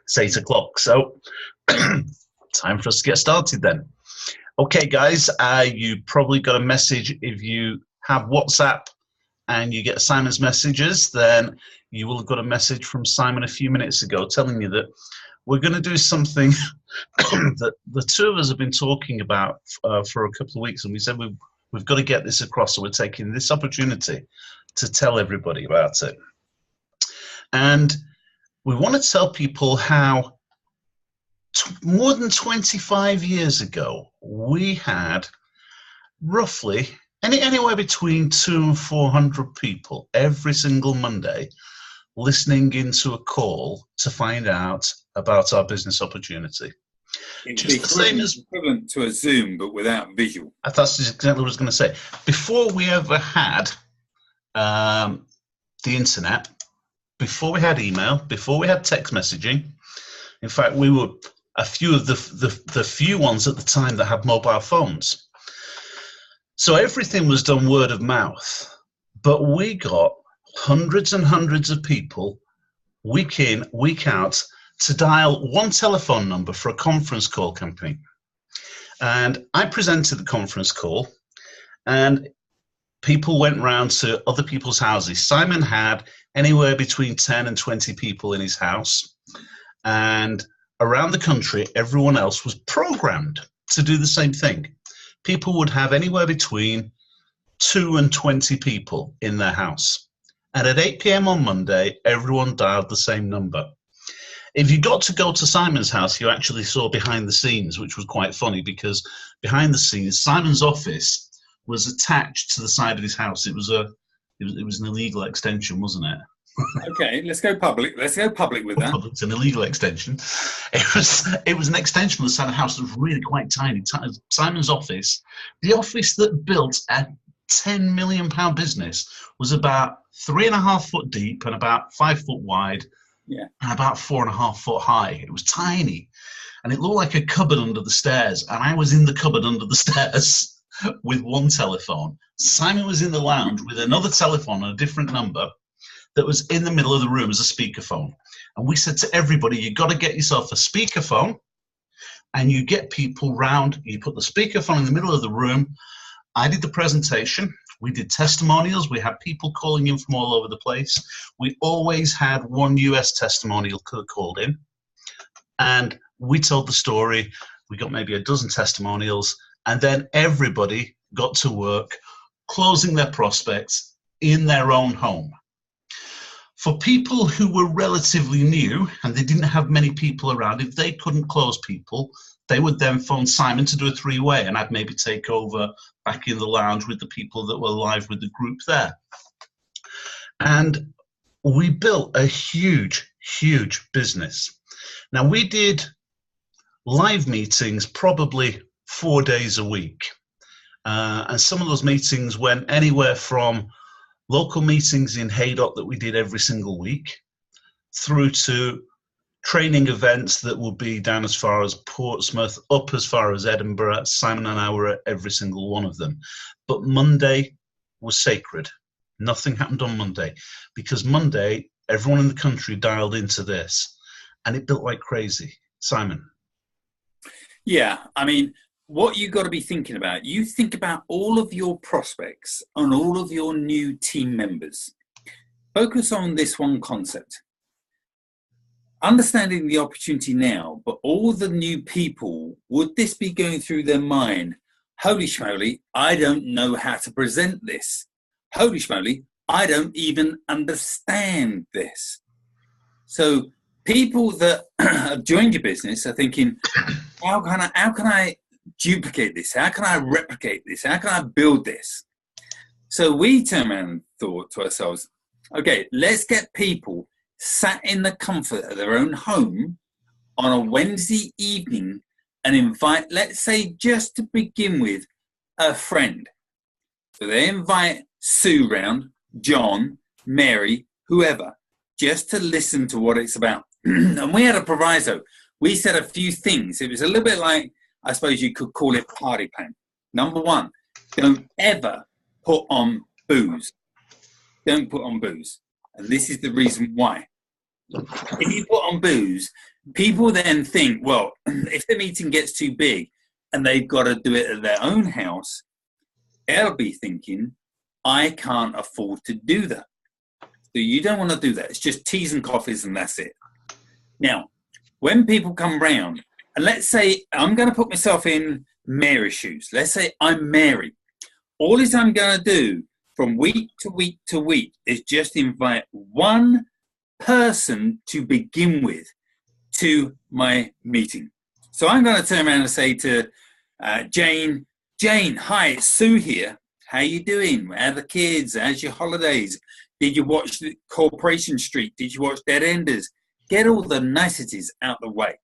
It's 8 o'clock, so time for us to get started then. Okay, guys, you probably got a message. If you have WhatsApp and you get Simon's messages, then you will have got a message from Simon a few minutes ago telling you that we're going to do something that the two of us have been talking about for a couple of weeks, and we said we've got to get this across, so we're taking this opportunity to tell everybody about it. And we want to tell people how more than 25 years ago, we had roughly anywhere between 200 and 400 people every single Monday listening into a call to find out about our business opportunity. Just the same as equivalent to a Zoom, but without visual. That's exactly what I was going to say. Before we ever had the internet, before we had email, before we had text messaging, in fact, we were a few of the few ones at the time that had mobile phones. So everything was done word of mouth, but we got hundreds and hundreds of people week in, week out to dial one telephone number for a conference call company. And I presented the conference call, and people went round to other people's houses. Simon had anywhere between 10 and 20 people in his house, and around the country, everyone else was programmed to do the same thing. People would have anywhere between 2 and 20 people in their house. And at 8 p.m. on Monday, everyone dialed the same number. If you got to go to Simon's house, you actually saw behind the scenes, which was quite funny, because behind the scenes, Simon's office was attached to the side of his house. It was an illegal extension, wasn't it? Okay, let's go public. Let's go public with that. It's an illegal extension. It was an extension of the side of the house that was really quite tiny. Simon's office, the office that built a £10 million business, was about 3.5 foot deep and about 5 foot wide. Yeah. And about 4.5 foot high. It was tiny, and it looked like a cupboard under the stairs. And I was in the cupboard under the stairs with one telephone. Simon was in the lounge with another telephone on a different number that was in the middle of the room as a speakerphone. And we said to everybody, you got to get yourself a speakerphone, and you get people round. You put the speakerphone in the middle of the room. I did the presentation. We did testimonials. We had people calling in from all over the place. We always had one US testimonial called in, and we told the story. We got maybe a dozen testimonials, and then everybody got to work closing their prospects in their own home. For people who were relatively new and they didn't have many people around, if they couldn't close people, they would then phone Simon to do a three-way, and I'd maybe take over back in the lounge with the people that were live with the group there. And we built a huge, huge business. Now, we did live meetings probably 4 days a week. And some of those meetings went anywhere from local meetings in Haydock that we did every single week, through to training events that would be down as far as Portsmouth, up as far as Edinburgh. Simon and I were at every single one of them. But Monday was sacred. Nothing happened on Monday, because Monday, everyone in the country dialed into this, and it built like crazy. Simon? Yeah, I mean, what you got to be thinking about, you think about all of your prospects and all of your new team members. Focus on this one concept. Understanding the opportunity now, but all the new people, would this be going through their mind? Holy schmoly, I don't know how to present this. Holy schmoly, I don't even understand this. So people that have joined your business are thinking, how can I duplicate this? How can I replicate this? How can I build this? So we turned around and thought to ourselves, okay, let's get people sat in the comfort of their own home on a Wednesday evening and invite, let's say, just to begin with, a friend. So they invite Sue round, John, Mary, whoever, just to listen to what it's about. And we had a proviso. We said a few things. It was a little bit like, I suppose you could call it party plan. Number one, don't ever put on booze. Don't put on booze. And this is the reason why. If you put on booze, People then think, well, if the meeting gets too big and they've got to do it at their own house, they'll be thinking, I can't afford to do that. So you don't want to do that. It's just teas and coffees and that's it. Now, when people come round, and let's say I'm going to put myself in Mary's shoes. Let's say I'm Mary. All is I'm going to do from week to week to week is just invite one person to begin with to my meeting. So I'm going to turn around and say to Jane, hi, it's Sue here. How you doing? How are the kids? How's your holidays? Did you watch Corporation Street? Did you watch Dead Enders? Get all the niceties out the way.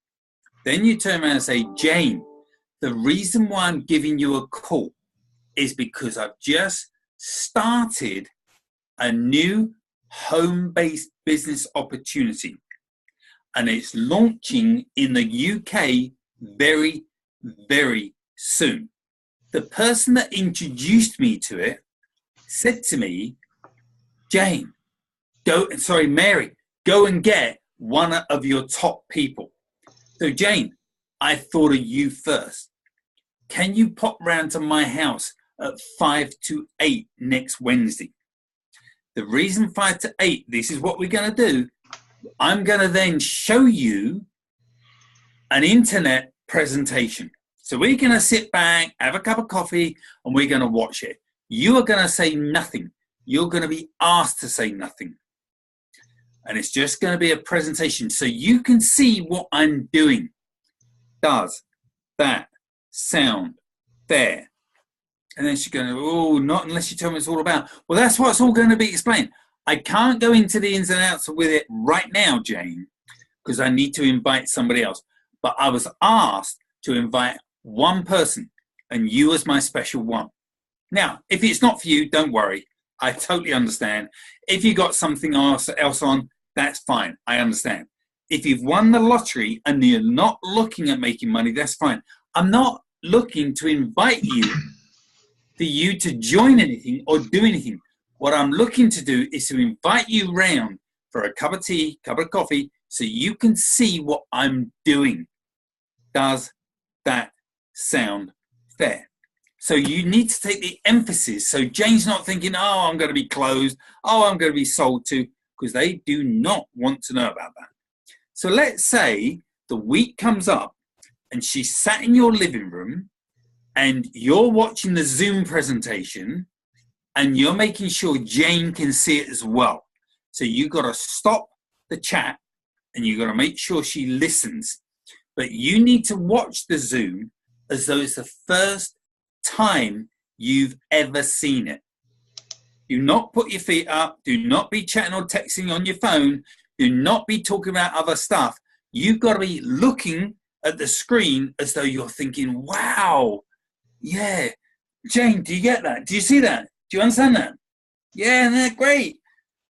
Then you turn around and say, Jane, the reason why I'm giving you a call is because I've just started a new home-based business opportunity. And it's launching in the UK very, very soon. The person that introduced me to it said to me, Mary, go and get one of your top people. So Jane, I thought of you first. Can you pop round to my house at 5 to 8 next Wednesday? The reason 5 to 8, this is what we're going to do. I'm going to then show you an internet presentation. So we're going to sit back, have a cup of coffee, and we're going to watch it. You are going to say nothing. You're going to be asked to say nothing. And it's just going to be a presentation so you can see what I'm doing. Does that sound fair? And then she's going, oh, not unless you tell me what it's all about. Well, that's what it's all going to be explained. I can't go into the ins and outs with it right now, Jane, because I need to invite somebody else. But I was asked to invite one person, and you as my special one. Now, if it's not for you, don't worry. I totally understand. If you got something else on, that's fine. I understand. If you've won the lottery and you're not looking at making money, that's fine. I'm not looking to invite you for you to join anything or do anything. What I'm looking to do is to invite you round for a cup of tea, cup of coffee, so you can see what I'm doing. Does that sound fair? So you need to take the emphasis. So Jane's not thinking, oh, I'm going to be closed. Oh, I'm going to be sold to, because they do not want to know about that. So let's say the week comes up and she's sat in your living room and you're watching the Zoom presentation and you're making sure Jane can see it as well. So you've got to stop the chat and you've got to make sure she listens. But you need to watch the Zoom as though it's the first time you've ever seen it. Do not put your feet up. Do not be chatting or texting on your phone. Do not be talking about other stuff. You've got to be looking at the screen as though you're thinking, wow, yeah. Jane, do you get that? Do you see that? Do you understand that? Yeah, that's great.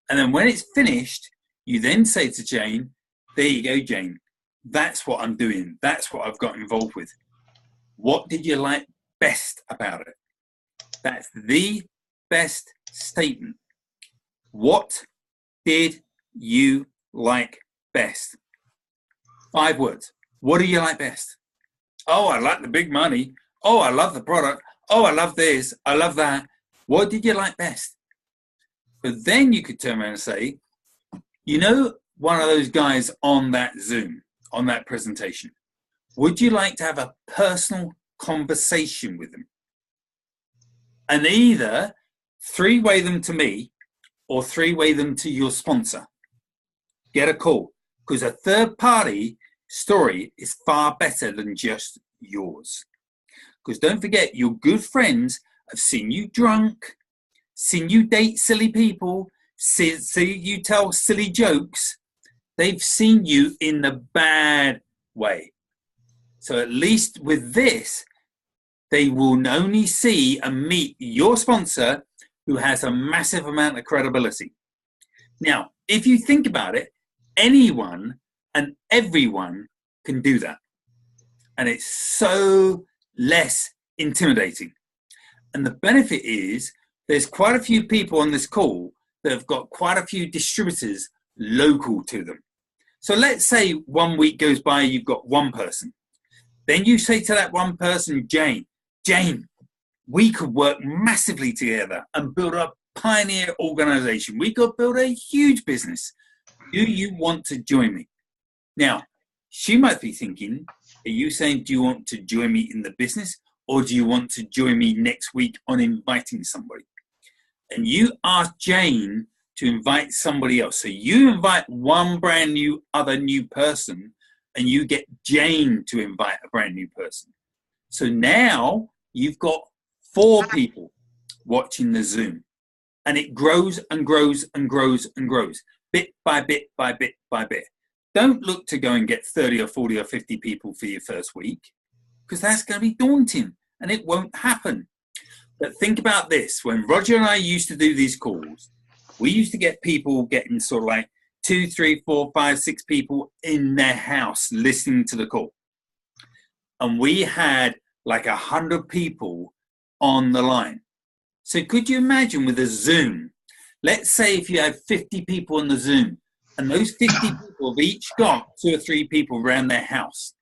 And then when it's finished, you then say to Jane, there you go, Jane. That's what I'm doing. That's what I've got involved with. What did you like best about it? That's the best statement. What did you like best? 5 words. What do you like best? Oh, I like the big money. Oh, I love the product. Oh, I love this. I love that. What did you like best? But then you could turn around and say, you know, one of those guys on that Zoom, on that presentation, would you like to have a personal conversation with them? And either 3-way them to me or 3-way them to your sponsor. Get a call, because a third party story is far better than just yours. Because don't forget, your good friends have seen you drunk, seen you date silly people, see you tell silly jokes. They've seen you in the bad way. So at least with this, they will only see and meet your sponsor who has a massive amount of credibility. Now, if you think about it, anyone and everyone can do that. And it's so less intimidating. And the benefit is there's quite a few people on this call that have got quite a few distributors local to them. So let's say 1 week goes by, you've got one person. Then you say to that one person, Jane, we could work massively together and build a pioneer organization. We could build a huge business. Do you want to join me? Now, she might be thinking, are you saying, do you want to join me in the business, or do you want to join me next week on inviting somebody? And you ask Jane to invite somebody else. So you invite one brand new, other new person, and you get Jane to invite a brand new person. So now you've got 4 people watching the Zoom, and it grows and grows and grows and grows, bit by bit by bit by bit. Don't look to go and get 30 or 40 or 50 people for your first week, because that's going to be daunting and it won't happen. But think about this. When Roger and I used to do these calls, we used to get people getting sort of like 2, 3, 4, 5, 6 people in their house listening to the call. And we had like 100 people on the line. So could you imagine with a Zoom, let's say if you had 50 people on the Zoom, and those 50 people have each got 2 or 3 people around their house,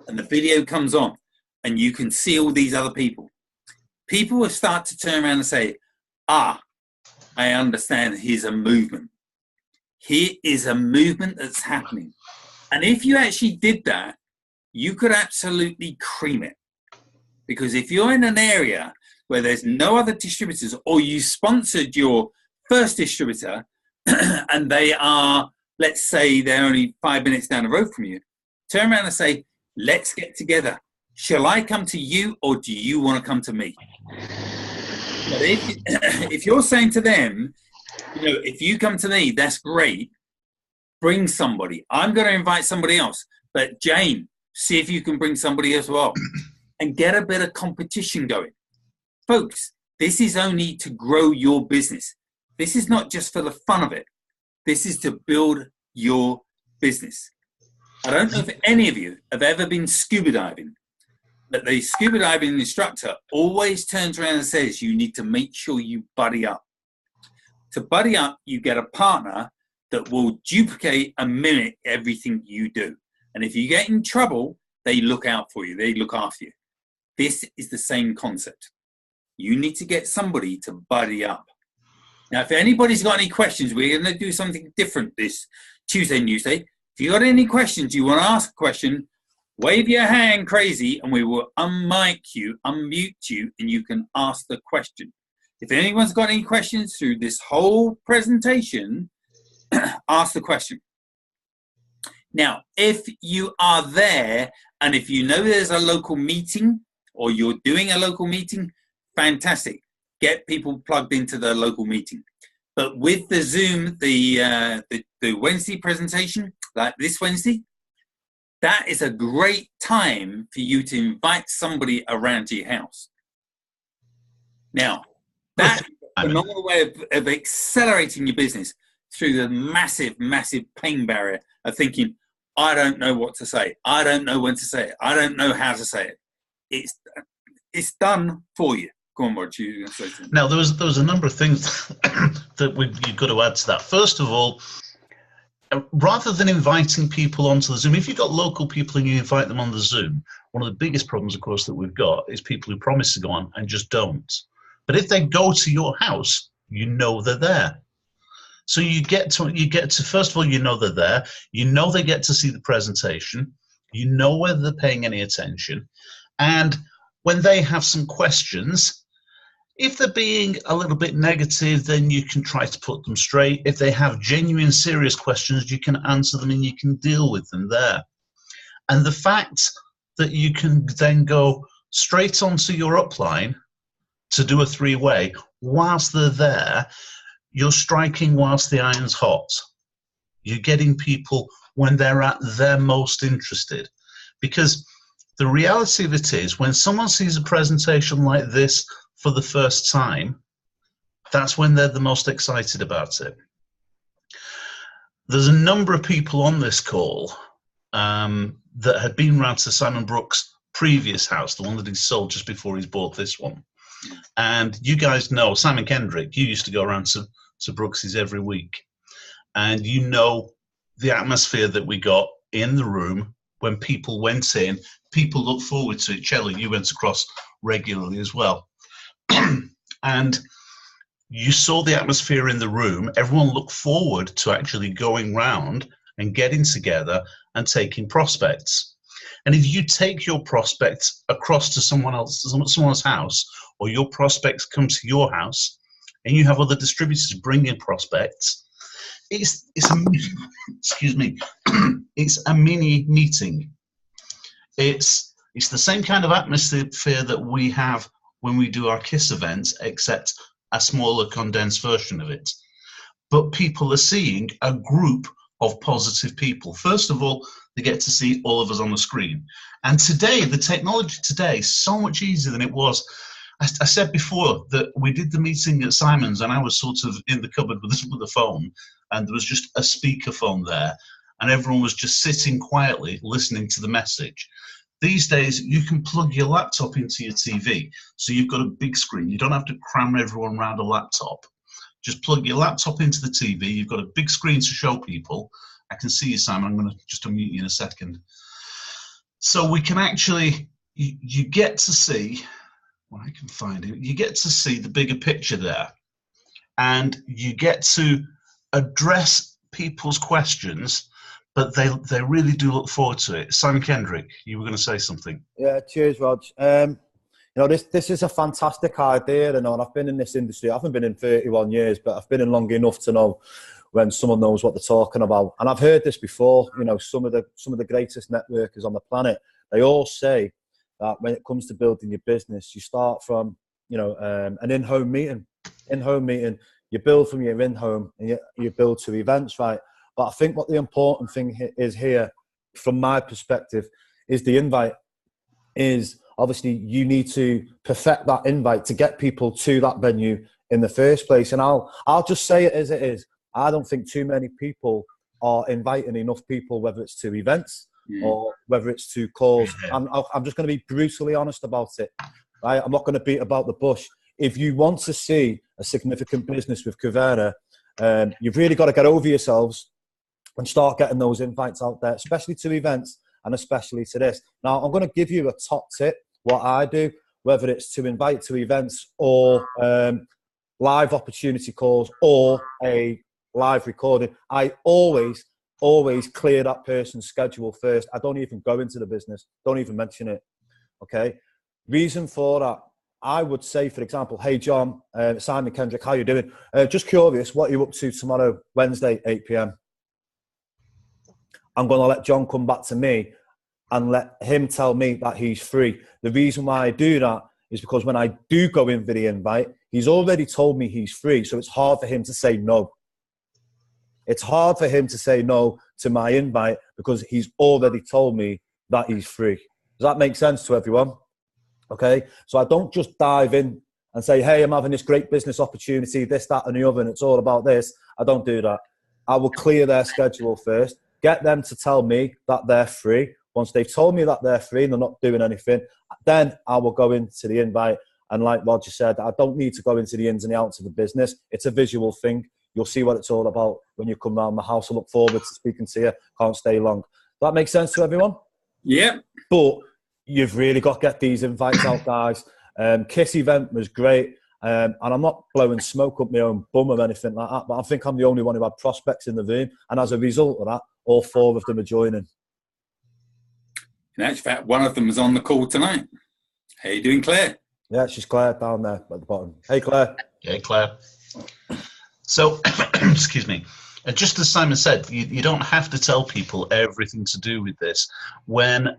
and the video comes on and you can see all these other people. People will start to turn around and say, I understand, here's a movement. Here is a movement that's happening. And if you actually did that, you could absolutely cream it. Because if you're in an area where there's no other distributors, or you sponsored your first distributor and they are, let's say they're only 5 minutes down the road from you, turn around and say, let's get together. Shall I come to you, or do you want to come to me? But if you're saying to them, if you come to me, that's great. Bring somebody. I'm going to invite somebody else. But Jane, see if you can bring somebody as well. And get a bit of competition going. Folks, this is only to grow your business. This is not just for the fun of it. This is to build your business. I don't know if any of you have ever been scuba diving, but the scuba diving instructor always turns around and says, you need to make sure you buddy up. To buddy up, you get a partner that will duplicate and mimic everything you do. And if you get in trouble, they look out for you. They look after you. This is the same concept. You need to get somebody to buddy up. Now, if anybody's got any questions, we're going to do something different this Tuesday and Tuesday. If you got any questions, you want to ask a question, wave your hand crazy and we will unmute you, and you can ask the question. If anyone's got any questions through this whole presentation, ask the question. Now, if you are there and if you know there's a local meeting or you're doing a local meeting, fantastic. Get people plugged into the local meeting. But with the Zoom, the Wednesday presentation, like this Wednesday, that is a great time for you to invite somebody around to your house. Now, that's a phenomenal way of accelerating your business through the massive, massive pain barrier of thinking, I don't know what to say. I don't know when to say it. I don't know how to say it. It's done for you. Go on, Roger. You were going to say something. Now, there was a number of things that you've got to add to that. First of all, rather than inviting people onto the Zoom, if you've got local people and you invite them on the Zoom, one of the biggest problems, of course, that we've got is people who promise to go on and just don't. But if they go to your house, you know they're there. So you get to first of all, you know they're there. You know they get to see the presentation. You know whether they're paying any attention. And when they have some questions, if they're being a little bit negative, then you can try to put them straight. If they have genuine, serious questions, you can answer them and you can deal with them there. And the fact that you can then go straight onto your upline to do a 3-way whilst they're there, you're striking whilst the iron's hot. You're getting people when they're at their most interested. Because the reality of it is, when someone sees a presentation like this for the first time, that's when they're the most excited about it. There's a number of people on this call that had been around to Simon Brookes' previous house, the one that he sold just before he's bought this one. And you guys know, Simon Kendrick, you used to go around to Brookes' every week. And you know the atmosphere that we got in the room when people went in. People look forward to it. Cello, you went across regularly as well. And you saw the atmosphere in the room. Everyone looked forward to actually going round and getting together and taking prospects. And if you take your prospects across to someone's house, or your prospects come to your house, and you have other distributors bring in prospects, it's a excuse me, it's a mini meeting. It's the same kind of atmosphere that we have when we do our KISS events, except a smaller condensed version of it. But people are seeing a group of positive people. First of all, they get to see all of us on the screen. And today, the technology today is so much easier than it was. I said before that we did the meeting at Simon's, and I was sort of in the cupboard with the phone, and there was just a speakerphone there, and everyone was just sitting quietly listening to the message. These days, you can plug your laptop into your TV, so you've got a big screen. You don't have to cram everyone around a laptop. Just plug your laptop into the TV. You've got a big screen to show people. I can see you, Simon. I'm going to just unmute you in a second. So we can actually, you get to see, well, I can find it. You get to see the bigger picture there, and you get to address people's questions, but they really do look forward to it. Simon Kendrick, you were going to say something. Yeah, cheers, Rog. You know, this is a fantastic idea, and I've been in this industry. I haven't been in 31 years, but I've been in long enough to know when someone knows what they're talking about. And I've heard this before. You know, some of the greatest networkers on the planet, they all say that when it comes to building your business, you start from, you know, an in-home meeting. You build from your in-home, and you build to events, right? But I think what the important thing is here, from my perspective, is the invite. Is obviously you need to perfect that invite to get people to that venue in the first place. And I'll just say it as it is. I don't think too many people are inviting enough people, whether it's to events or whether it's to calls. I'm just going to be brutally honest about it. Right? I'm not going to beat about the bush. If you want to see a significant business with Kuvera, you've really got to get over yourselves and start getting those invites out there, especially to events and especially to this. Now, I'm going to give you a top tip, what I do, whether it's to invite to events or live opportunity calls or a live recording. I always clear that person's schedule first. I don't even go into the business. Don't even mention it. Okay? Reason for that, I would say, for example, hey, John, Simon Kendrick, how you doing? Just curious, what are you up to tomorrow, Wednesday, 8 p.m.? I'm going to let John come back to me and let him tell me that he's free. The reason why I do that is because when I do go in for the invite, he's already told me he's free, so it's hard for him to say no. It's hard for him to say no to my invite because he's already told me that he's free. Does that make sense to everyone? Okay? So I don't just dive in and say, hey, I'm having this great business opportunity, this, that, and the other, and it's all about this. I don't do that. I will clear their schedule first, get them to tell me that they're free. Once they've told me that they're free and they're not doing anything, then I will go into the invite. And like Roger said, I don't need to go into the ins and the outs of the business. It's a visual thing. You'll see what it's all about when you come round my house. I look forward to speaking to you. Can't stay long. Does that make sense to everyone? Yeah. But you've really got to get these invites out, guys. KISS event was great. And I'm not blowing smoke up my own bum or anything like that, but I think I'm the only one who had prospects in the room. And as a result of that, all 4 of them are joining. In actual fact, one of them is on the call tonight. How you doing, Claire? Yeah, she's Claire down there at the bottom. Hey, Claire. Hey, Claire. So, excuse me. Just as Simon said, you don't have to tell people everything to do with this. When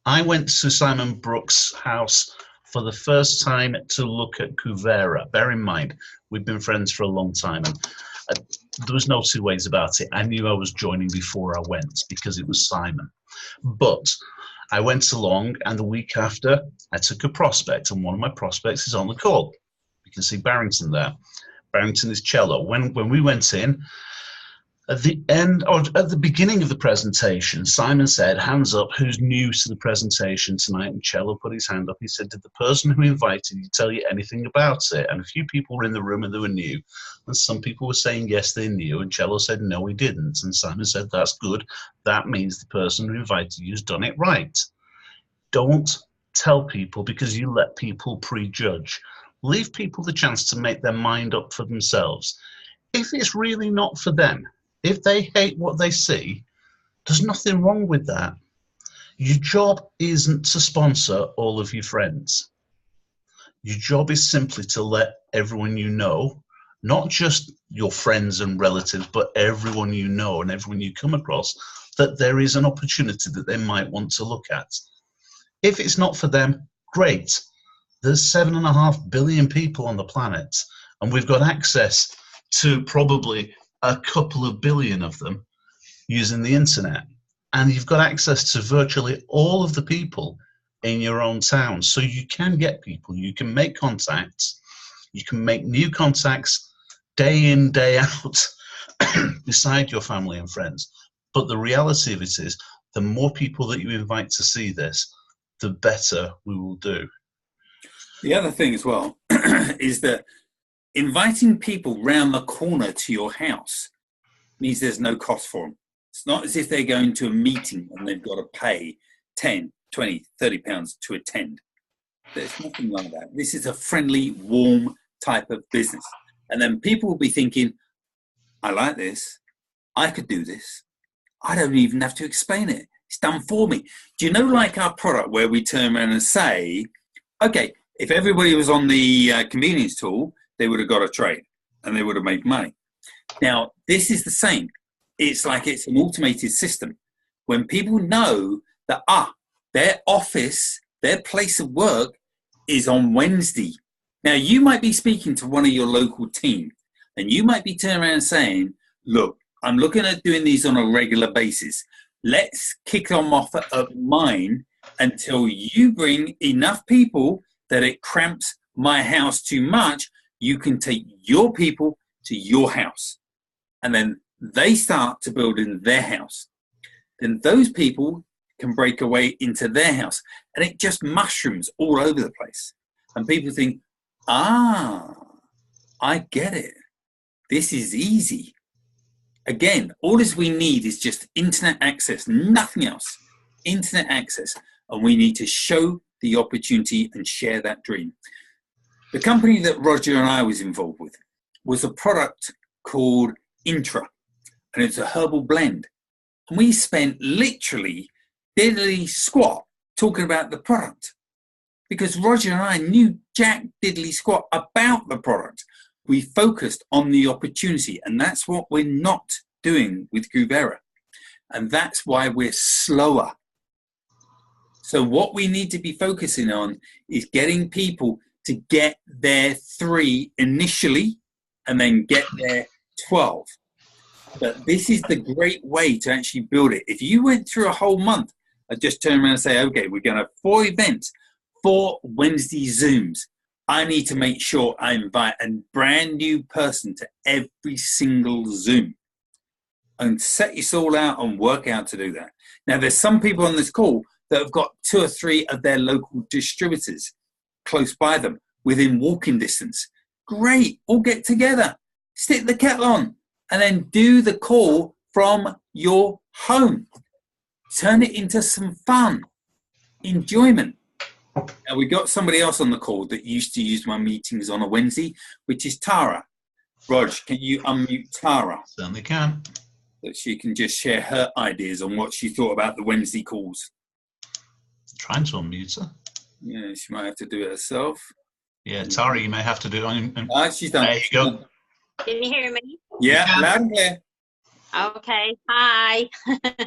I went to Simon Brookes' house for the first time to look at Kuvera, bear in mind, we've been friends for a long time, and there was no two ways about it. I knew I was joining before I went because it was Simon. But I went along, and the week after, I took a prospect, and one of my prospects is on the call. You can see Barrington there. Barrington is cello. When we went in, At the end, or at the beginning of the presentation, Simon said, hands up, who's new to the presentation tonight? And Cello put his hand up. He said, did the person who invited you tell you anything about it? And a few people were in the room and they were new. And some people were saying, yes, they knew. And Cello said, no, he didn't. And Simon said, that's good. That means the person who invited you has done it right. Don't tell people because you let people prejudge. Leave people the chance to make their mind up for themselves. If it's really not for them, if they hate what they see, there's nothing wrong with that. Your job isn't to sponsor all of your friends. Your job is simply to let everyone you know, not just your friends and relatives, but everyone you know and everyone you come across, that there is an opportunity that they might want to look at. If it's not for them, great. There's 7.5 billion people on the planet, and we've got access to probably a couple of billion of them using the internet. And you've got access to virtually all of the people in your own town. So you can get people, you can make contacts, you can make new contacts day in, day out beside your family and friends. But the reality of it is, the more people that you invite to see this, the better we will do. The other thing as well is that inviting people round the corner to your house means there's no cost for them. It's not as if they're going to a meeting and they've got to pay 10, 20, 30 pounds to attend. There's nothing like that. This is a friendly, warm type of business. And then people will be thinking, I like this. I could do this. I don't even have to explain it. It's done for me. Do you know, like our product where we turn around and say, okay, if everybody was on the convenience tool, they would have got a trade and they would have made money. Now, this is the same. It's like it's an automated system. When people know that, their office, their place of work is on Wednesday. Now, you might be speaking to one of your local team and you might be turning around and saying, look, I'm looking at doing these on a regular basis. Let's kick them off at mine until you bring enough people that it cramps my house too much. You can take your people to your house. And then they start to build in their house. Then those people can break away into their house. And it just mushrooms all over the place. And people think, I get it. This is easy. Again, all we need is just internet access, nothing else. Internet access. And we need to show the opportunity and share that dream. The company that Roger and I was involved with was a product called Intra, and it's a herbal blend. And we spent literally diddly squat talking about the product because Roger and I knew jack diddly squat about the product. We focused on the opportunity, and that's what we're not doing with Groovera. And that's why we're slower. So what we need to be focusing on is getting people to get their 3 initially and then get their 12. But this is the great way to actually build it. If you went through a whole month, I'd just turn around and say, okay, we're going to have 4 events, 4 Wednesday Zooms. I need to make sure I invite a brand new person to every single Zoom and set this all out and work out to do that. Now, there's some people on this call that have got 2 or 3 of their local distributors close by them, within walking distance. Great, all get together, stick the kettle on, and then do the call from your home. Turn it into some fun, enjoyment. Now, we got somebody else on the call that used to use my meetings on a Wednesday, which is Tara. Rog, can you unmute Tara? Certainly can. That she can just share her ideas on what she thought about the Wednesday calls. Trying to unmute her. Yeah, she might have to do it herself. Yeah, Tara, you may have to do it. She's done. There you go. Can you hear me? Yeah, loud and clear. Okay. Hi.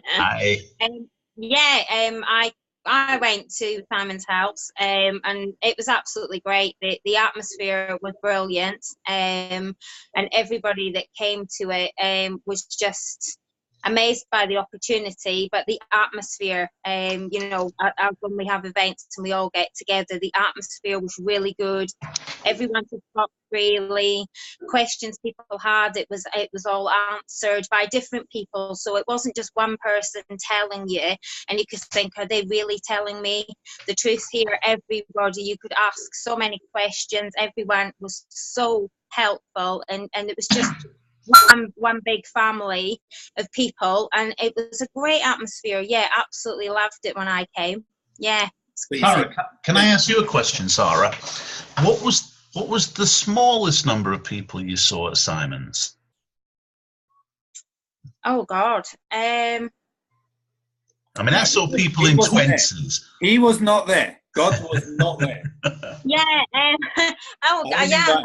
Hi. I went to Simon's house, and it was absolutely great. The atmosphere was brilliant, and everybody that came to it was just amazed by the opportunity, but the atmosphere, you know, when we have events and we all get together, the atmosphere was really good. Everyone could talk freely. Questions people had, it was all answered by different people. So it wasn't just one person telling you, and you could think, are they really telling me the truth here? Everybody, you could ask so many questions. Everyone was so helpful, and it was just one big family of people, and it was a great atmosphere. Yeah, absolutely loved it when I came. Yeah. Sarah, can I ask you a question, Sarah? What was the smallest number of people you saw at Simon's? Oh God. I mean, I saw people in 20s. He was not there. God was not there. Yeah. Oh, yeah.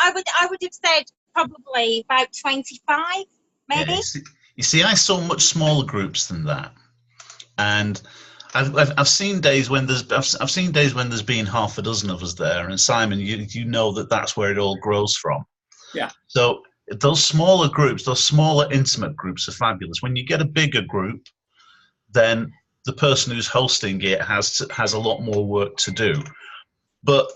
I would have said probably about 25, maybe. Yeah, you see, I saw much smaller groups than that, and I've seen days when there's been half a dozen of us there, and Simon, you know that's where it all grows from. Yeah. So those smaller groups, those smaller intimate groups, are fabulous. When you get a bigger group, then the person who's hosting it has a lot more work to do, but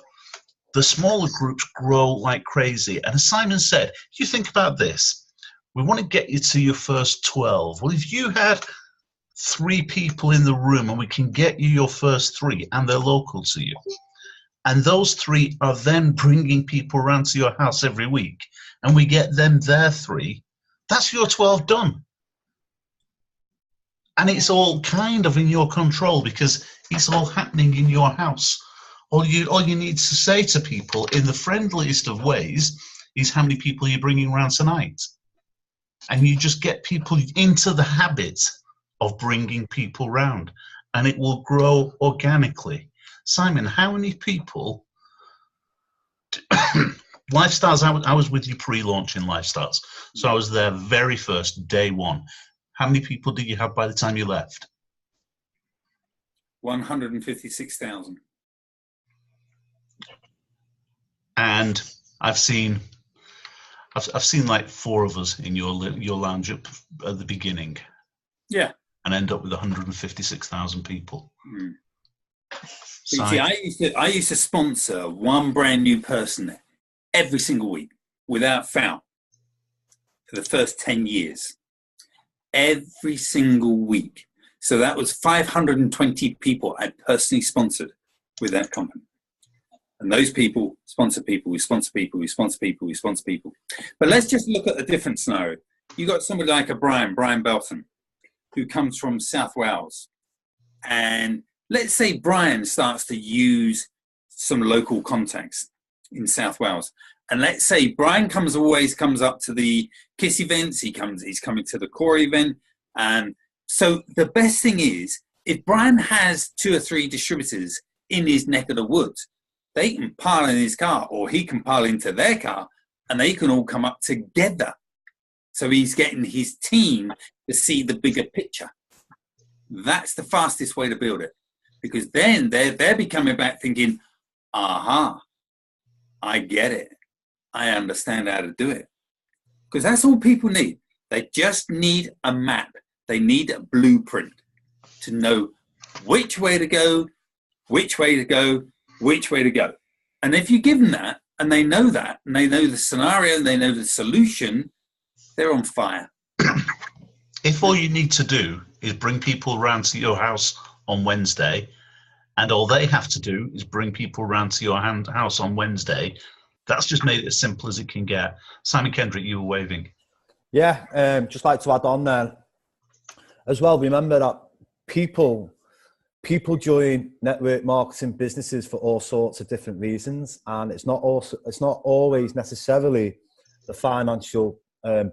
the smaller groups grow like crazy. And as Simon said, if you think about this, we want to get you to your first 12. Well, if you had 3 people in the room and we can get you your first 3 and they're local to you, and those 3 are then bringing people around to your house every week, and we get them their 3, that's your 12 done. And it's all kind of in your control because it's all happening in your house. All you need to say to people in the friendliest of ways is how many people you're bringing around tonight. And you just get people into the habit of bringing people round, and it will grow organically. Simon, how many people... Lifestyles, I was with you pre-launch in Lifestyles, so I was there very first, day one. How many people did you have by the time you left? 156,000. And I've seen like 4 of us in your lounge up at the beginning. Yeah. And end up with 156,000 people. Mm. So you see, I used to sponsor one brand new person every single week without fail for the first 10 years. Every single week. So that was 520 people I personally sponsored with that company. And those people sponsor people, we sponsor people, we sponsor people, we sponsor people. But let's just look at a different scenario. You got somebody like a Brian Belton, who comes from South Wales. And let's say Brian starts to use some local contacts in South Wales. And let's say Brian always comes up to the KISS events, he's coming to the core event. And so the best thing is, if Brian has 2 or 3 distributors in his neck of the woods, they can pile in his car, or he can pile into their car, and they can all come up together. So he's getting his team to see the bigger picture. That's the fastest way to build it, because then they're becoming back thinking, aha, I get it. I understand how to do it. Because that's all people need. They just need a map. They need a blueprint to know which way to go, which way to go, which way to go. And if you give them that, and they know that, and they know the scenario, and they know the solution, they're on fire. If all you need to do is bring people around to your house on Wednesday, and all they have to do is bring people around to your house on Wednesday, that's just made it as simple as it can get. Simon Kendrick, you were waving. Yeah, just like to add on there as well. Remember that people join network marketing businesses for all sorts of different reasons, and it's not always necessarily the financial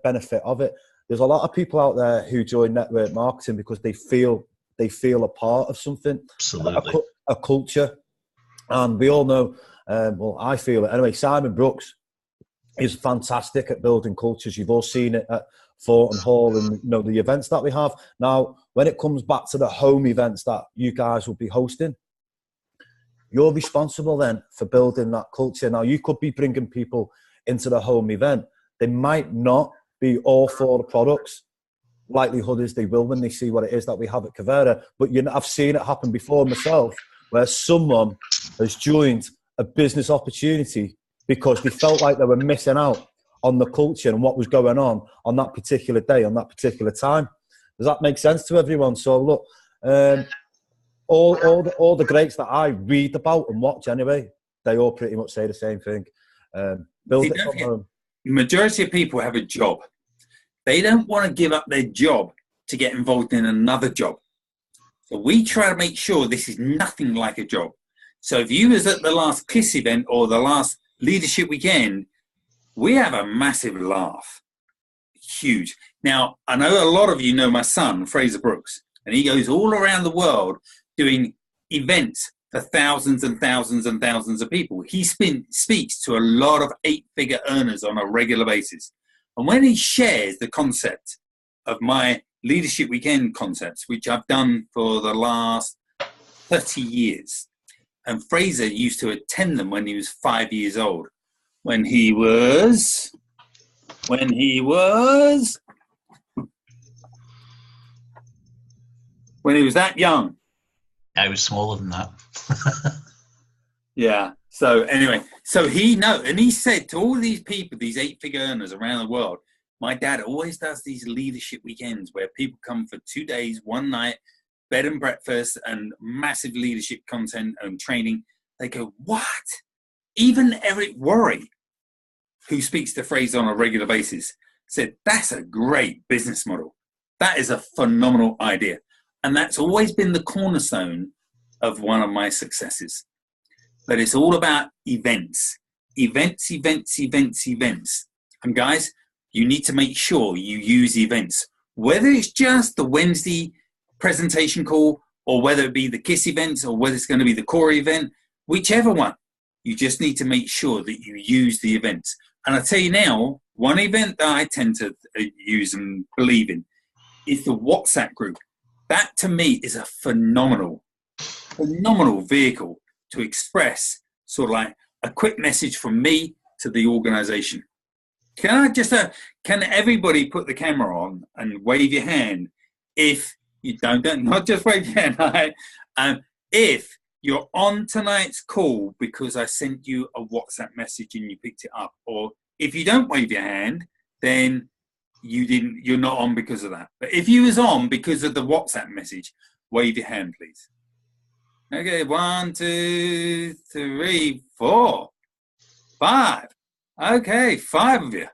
benefit of it. There's a lot of people out there who join network marketing because they feel a part of something, absolutely, a culture, and we all know. Well, I feel it anyway. Simon Brookes is fantastic at building cultures. You've all seen it at Thornton Hall and the events that we have. Now, when it comes back to the home events that you guys will be hosting, you're responsible then for building that culture. Now, you could be bringing people into the home event. They might not be all for the products, likelihood is they will when they see what it is that we have at Cavera. But I've seen it happen before myself, where someone has joined a business opportunity because they felt like they were missing out on the culture and what was going on that particular day, on that particular time. Does that make sense to everyone? So look, all the greats that I read about and watch anyway, they all pretty much say the same thing. Build it from home. The majority of people have a job. They don't want to give up their job to get involved in another job. So we try to make sure this is nothing like a job. So if you was at the last KISS event or the last leadership weekend, we have a massive laugh. Huge. Now, I know a lot of you know my son, Fraser Brookes, and he goes all around the world doing events for thousands and thousands and thousands of people. He speaks to a lot of 8-figure earners on a regular basis. And when he shares the concept of my leadership weekend concepts, which I've done for the last 30 years, and Fraser used to attend them when he was 5 years old, when he was that young. I was smaller than that. Yeah. So anyway, so he said to all these people, these 8-figure earners around the world, my dad always does these leadership weekends where people come for 2 days, 1 night, bed and breakfast, and massive leadership content and training. They go, what? Even Eric Worre, who speaks to Fraser on a regular basis, said, that's a great business model. That is a phenomenal idea. And that's always been the cornerstone of one of my successes. But it's all about events. Events, events, events, events. And guys, you need to make sure you use events. Whether it's just the Wednesday presentation call, or whether it be the KISS events, or whether it's going to be the core event, whichever one, you just need to make sure that you use the events. And I tell you now, one event that I tend to use and believe in is the WhatsApp group. That to me is a phenomenal vehicle to express sort of like a quick message from me to the organization. Can I just, can everybody put the camera on and wave your hand if you don't not just wave your hand, right? If you're on tonight's call because I sent you a WhatsApp message and you picked it up, or if you don't wave your hand, then you're not on because of that. But if you was on because of the WhatsApp message, wave your hand, please. Okay, 1, 2, 3, 4, 5. Okay, 5 of you.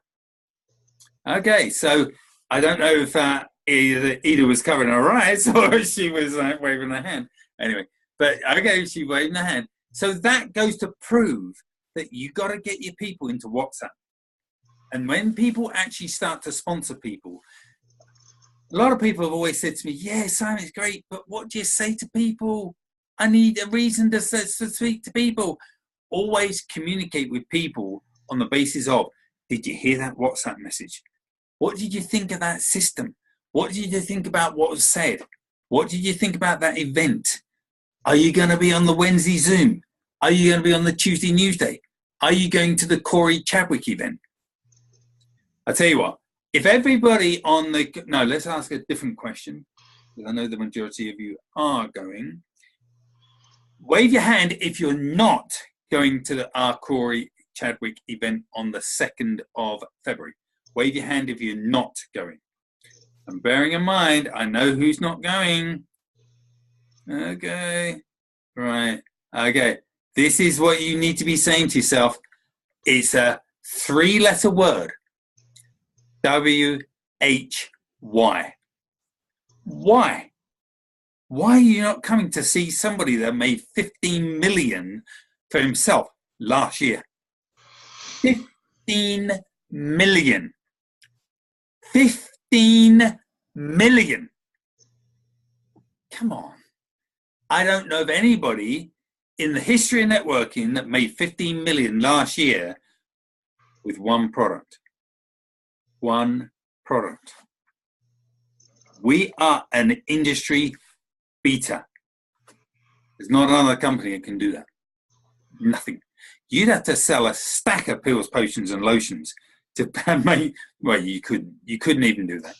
Okay, so I don't know if Ida was covering her eyes or she was waving her hand. Anyway, but okay, she waved her hand. So that goes to prove that you got to get your people into WhatsApp. And when people actually start to sponsor people, a lot of people have always said to me, yeah, Simon, it's great, but what do you say to people? I need a reason to speak to people. Always communicate with people on the basis of, did you hear that WhatsApp message? What did you think of that system? What did you think about what was said? What did you think about that event? Are you going to be on the Wednesday Zoom? Are you going to be on the Tuesday Newsday? Are you going to the Corey Chadwick event? I tell you what, if everybody on the, no, let's ask a different question, because I know the majority of you are going. Wave your hand if you're not going to our Corey Chadwick event on the 2nd of February. Wave your hand if you're not going. And bearing in mind, I know who's not going. Okay, right, okay. This is what you need to be saying to yourself. It's a 3-letter word. WHY. Why? Why are you not coming to see somebody that made 15 million for himself last year? 15 million. 15 million. Come on. I don't know of anybody in the history of networking that made 15 million last year with one product. One product. We are an industry beater. There's not another company that can do that. Nothing. You'd have to sell a stack of pills, potions, and lotions to make. Well, you couldn't even do that.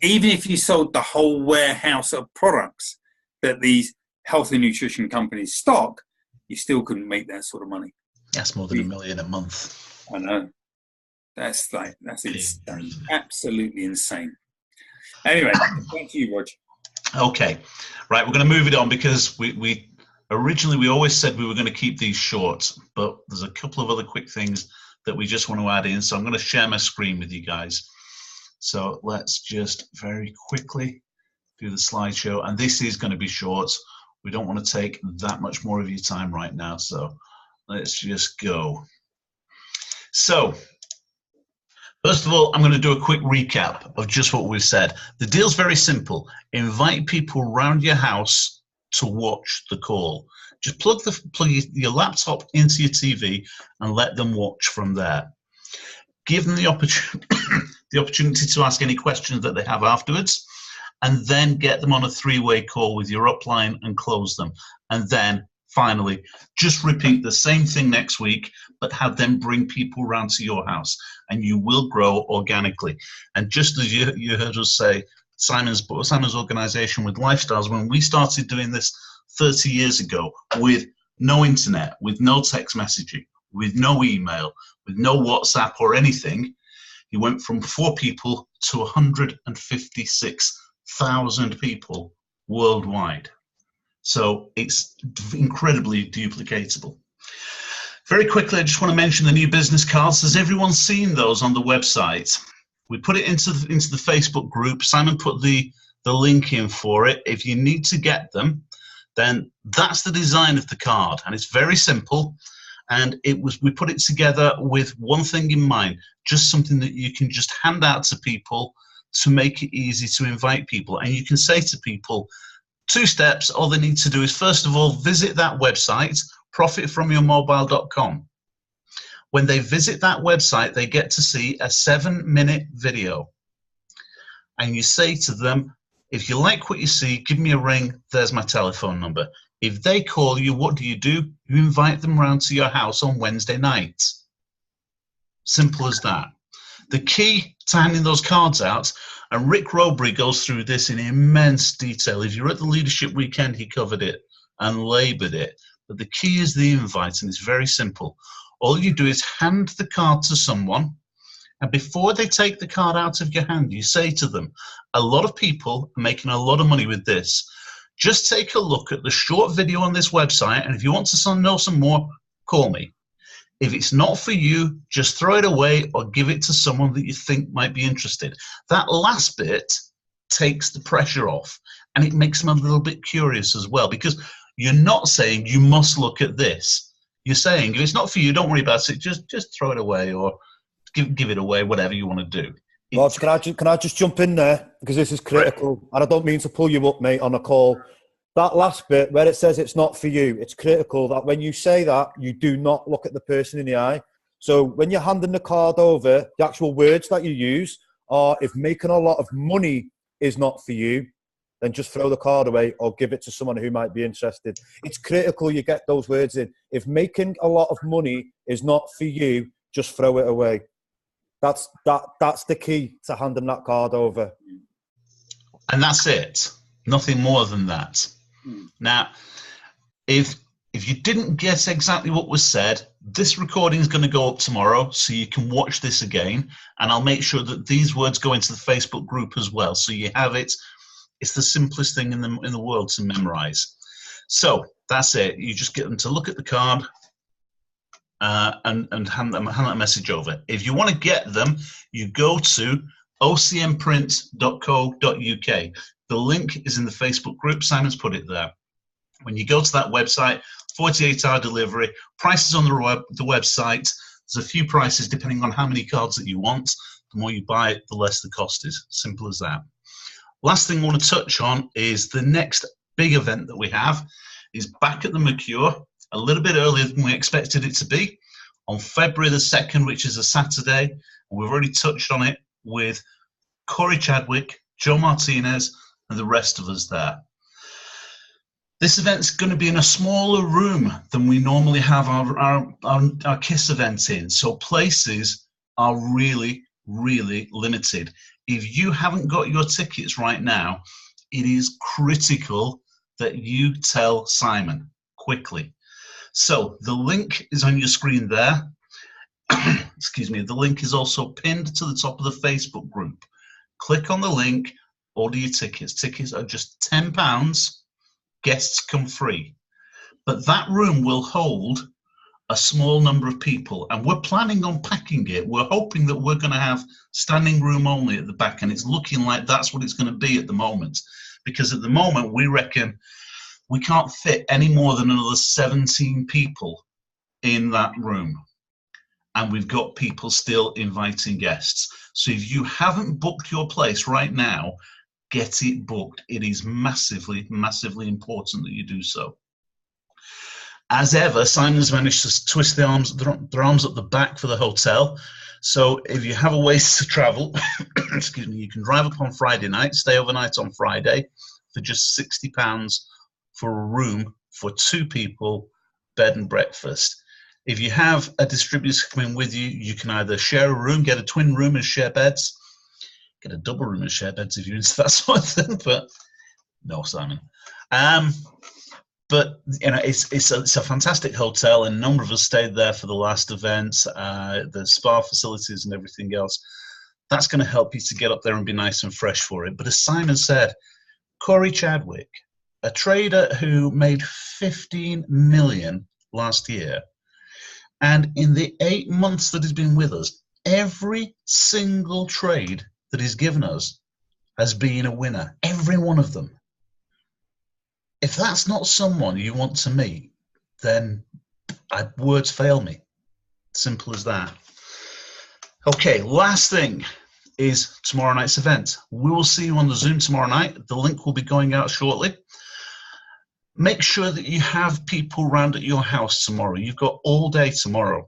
even if you sold the whole warehouse of products that these health and nutrition companies stock, you still couldn't make that sort of money. That's more than $1 million a month. I know. That's insane. Absolutely insane. Anyway, thank you, Roger. Okay, right, we're going to move it on because we originally we always said we were going to keep these short, but there's a couple of other quick things that we just want to add in. So I'm going to share my screen with you guys. So let's just very quickly do the slideshow, and this is going to be short. We don't want to take that much more of your time right now, so let's just go. So first of all, I'm going to do a quick recap of just what we've said. The deal's very simple. Invite people around your house to watch the call. Just plug your laptop into your TV and let them watch from there. Give them the opportunity to ask any questions that they have afterwards, and then get them on a three-way call with your upline and close them. And then finally, just repeat the same thing next week, but have them bring people around to your house, and you will grow organically. And just as you heard us say, Simon's organization with Lifestyles, when we started doing this 30 years ago with no internet, with no text messaging, with no email, with no WhatsApp or anything, he went from 4 people to 156,000 people worldwide. So it's incredibly duplicatable. Very quickly, I just want to mention the new business cards. Has everyone seen those on the website? We put it into the Facebook group. Simon put the link in for it. If you need to get them, then that's the design of the card, and it's very simple. And we put it together with one thing in mind, just something that you can just hand out to people to make it easy to invite people. And you can say to people, 2 steps, all they need to do is, first of all, visit that website, profitfromyourmobile.com. When they visit that website, they get to see a 7-minute video. And you say to them, if you like what you see, give me a ring, there's my telephone number. If they call you, what do? You invite them round to your house on Wednesday night. Simple as that. The key to handing those cards out, and Rick Robury goes through this in immense detail. If you're at the Leadership Weekend, he covered it and laboured it. But the key is the invite, and it's very simple. All you do is hand the card to someone, and before they take the card out of your hand, you say to them, a lot of people are making a lot of money with this. Just take a look at the short video on this website, and if you want to know some more, call me. If it's not for you, just throw it away or give it to someone that you think might be interested. That last bit takes the pressure off, and it makes them a little bit curious as well, because you're not saying you must look at this. You're saying if it's not for you, don't worry about it. Just throw it away or give it away, whatever you want to do. Well, can I just jump in there, because this is critical, and I don't mean to pull you up, mate, on a call. That last bit where it says it's not for you, it's critical that when you say that, you do not look at the person in the eye. So when you're handing the card over, the actual words that you use are, if making a lot of money is not for you, then just throw the card away or give it to someone who might be interested. It's critical you get those words in. If making a lot of money is not for you, just throw it away. That's the key to handing that card over. And that's it. Nothing more than that. Now, if you didn't get exactly what was said, this recording is going to go up tomorrow, so you can watch this again, and I'll make sure that these words go into the Facebook group as well, so you have it. It's the simplest thing in the world to memorize. So that's it. You just get them to look at the card and hand that message over. If you want to get them, you go to ocmprint.co.uk. The link is in the Facebook group. Simon's put it there. When you go to that website, 48-hour delivery, prices on the website. There's a few prices depending on how many cards that you want. The more you buy it, the less the cost is. Simple as that. Last thing I want to touch on is the next big event that we have is back at the Mercure, a little bit earlier than we expected it to be, on February the 2nd, which is a Saturday. And we've already touched on it with Corey Chadwick, Joe Martinez, and the rest of us there. This event's going to be in a smaller room than we normally have our KISS event in, so places are really, really limited. If you haven't got your tickets right now, it is critical that you tell Simon quickly. So the link is on your screen there. Excuse me. The link is also pinned to the top of the Facebook group. Click on the link, order your tickets. Tickets are just £10. Guests come free. But that room will hold a small number of people, and we're planning on packing it. We're hoping that we're going to have standing room only at the back, and it's looking like that's what it's going to be at the moment, because at the moment we reckon we can't fit any more than another 17 people in that room, and we've got people still inviting guests. So if you haven't booked your place right now, get it booked. It is massively, massively important that you do so. As ever, Simon's managed to twist their arms at the back for the hotel. So if you have a ways to travel, excuse me, you can drive up on Friday night, stay overnight on Friday for just £60 for a room for 2 people, bed and breakfast. If you have a distributor coming with you, you can either share a room, get a twin room and share beds, get a double room and share beds if you're into that sort of thing, but no, Simon. But you know, it's a fantastic hotel, and a number of us stayed there for the last event. The spa facilities and everything else. That's going to help you to get up there and be nice and fresh for it. But as Simon said, Corey Chadwick, a trader who made 15 million last year, and in the 8 months that he's been with us, every single trade that he's given us has been a winner. Every one of them. If that's not someone you want to meet, then words fail me. Simple as that. Okay, last thing is tomorrow night's event. We will see you on the Zoom tomorrow night. The link will be going out shortly. Make sure that you have people round at your house tomorrow. You've got all day tomorrow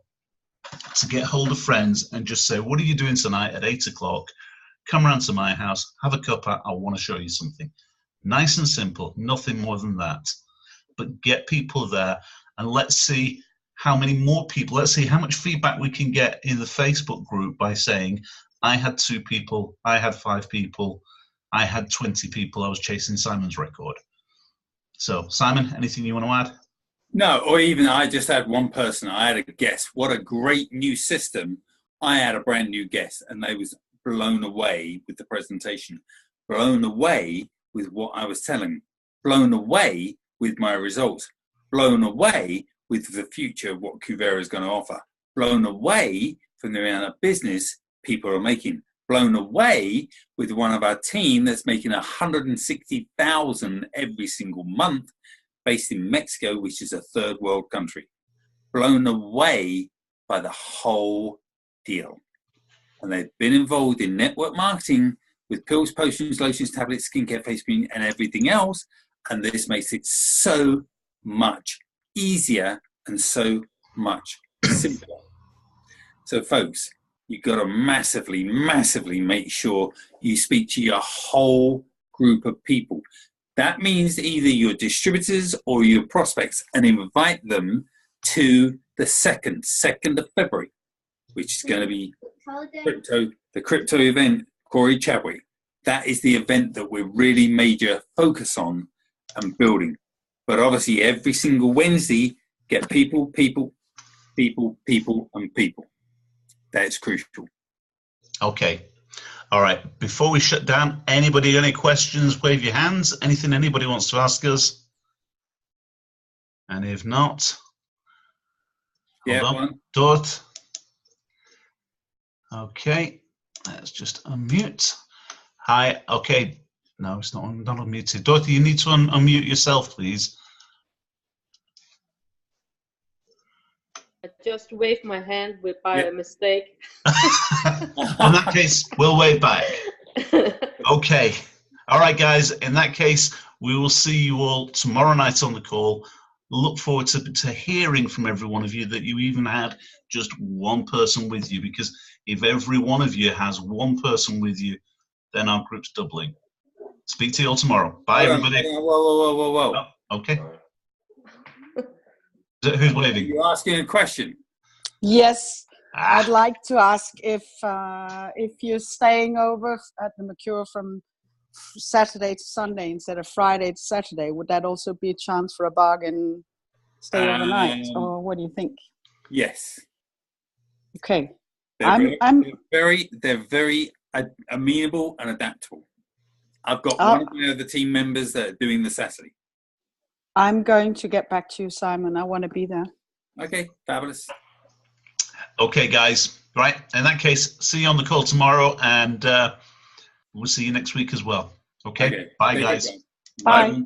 to get hold of friends and just say, what are you doing tonight at 8 o'clock? Come round to my house, have a cuppa, I want to show you something. Nice and simple, nothing more than that. But get people there, and let's see how many more people, let's see how much feedback we can get in the Facebook group by saying, I had 2 people, I had 5 people, I had 20 people, I was chasing Simon's record. So, Simon, anything you want to add? No, or even I just had one person, I had a guest. What a great new system. I had a brand new guest, and they was blown away with the presentation, blown away with what I was telling, blown away with my results, blown away with the future of what Kuvera is going to offer, blown away from the amount of business people are making, blown away with one of our team that's making 160,000 every single month, based in Mexico, which is a third world country, blown away by the whole deal. And they've been involved in network marketing with pills, potions, lotions, tablets, skincare, face cream, and everything else. And this makes it so much easier and so much simpler. So, folks, you've got to massively, massively make sure you speak to your whole group of people. That means either your distributors or your prospects, and invite them to the 2nd of February, which is going to be the crypto event, Corey Chadwick. That is the event that we're really major focus on and building. But obviously every single Wednesday, get people, and people. That's crucial. Okay. All right. Before we shut down, anybody got any questions? Wave your hands. Anything anybody wants to ask us? And if not, yeah, hold on. Dort. Okay. Let's just unmute. Hi. Okay. No, it's not unmuted. Dorothy, you need to unmute yourself, please. I just waved my hand by a mistake. In that case, we'll wave back. Okay. All right, guys. In that case, we will see you all tomorrow night on the call. Look forward to hearing from every one of you that you even had just one person with you, because if every one of you has one person with you, then our group's doubling. Speak to you all tomorrow. Bye, everybody. Whoa. Oh, okay. Who's waving? You're asking a question. Yes. I'd like to ask if you're staying over at the Mercure from Saturday to Sunday instead of Friday to Saturday, would that also be a chance for a bargain, stay overnight, or what do you think? Yes. Okay. They're very amenable and adaptable. I've got one of the other team members that are doing the Saturday. I'm going to get back to you, Simon. I want to be there. Okay, fabulous. Okay, guys. Right. In that case, see you on the call tomorrow, and we'll see you next week as well. Okay. Bye, guys. Bye.